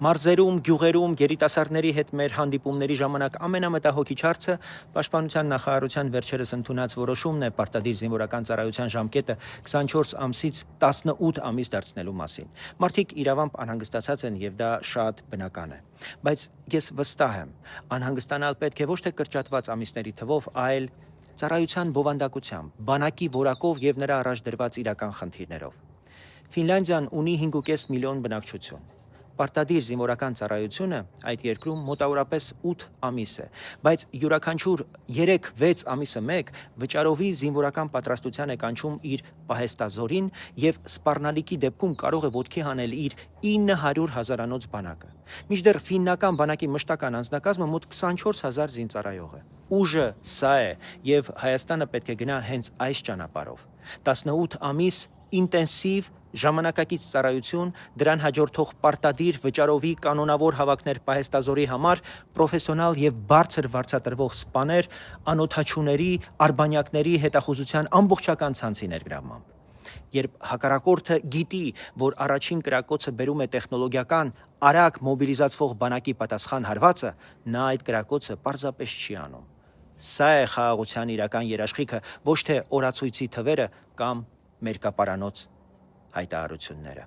Մարզերում, գյուղերում երիտասարդների հետ մեր հանդիպումների ժամանակ ամենամտահոգիչ հարցը Պաշտպանության նախարարության վերջերս ընդունած որոշումն է պարտադիր զինվորական ծառայության ժամկետը 24 ամսից 18 ամիս դարձնելու մասին։ Մարդիկ իրավամբ անհանգստացած են եւ դա շատ բնական է։ Բայց ես վստահ եմ, անհանգստանալ պետք է ոչ թե կրճատված ամիսների թվով, այլ ծառայության բովանդակությամբ, բանակի որակով եւ նրա առաջ դրված իրական խնդիրներով։ Ֆինլանդիան ունի 5.5 միլիոն բնակչություն։ Պարտադիր զինվորական ծառայությունը այդ երկրում մոտավորապես 8 ամիս է, բայց յուրաքանչյուր 3-6 ամիսը մեկ վճարովի զինվորական պատրաստության է կանչում իր պահեստազորին եւ սպառնալիքի դեպքում կարող է ոտքի հանել իր 900 հազարանոց բանակը։ Մինչդեռ ֆիննական բանակի մշտական անձնակազմը մոտ 24,000 զինծառայող է։ Ուժը սա է եւ Հայաստանը պետք է գնա հենց այս ճանապարհով։ 18 ամիս ինտենսիվ ժամանակակից ծառայություն, դրան հաջորդող պարտադիր վճարովի կանոնավոր հավաքներ պահեստազորի համար, պրոֆեսիոնալ եւ բարձր վարձատրվող սպաներ, անօթաչուների, արբանյակների հետախուզության ամբողջական ցանցի ներգրավմամբ։ Երբ հակառակորդը գիտի, որ առաջին կրակոցը բերում է տեխնոլոգիական, արագ մոբիլիզացվող բանակի պատասխան հարվածը, նա այդ կրակոցը պարզապես չի անում։ Սա է խաղաղության իրական երաշխիքը, ոչ թե օրացույցի թվերը կամ մերկապարանոց հայտարարությունները։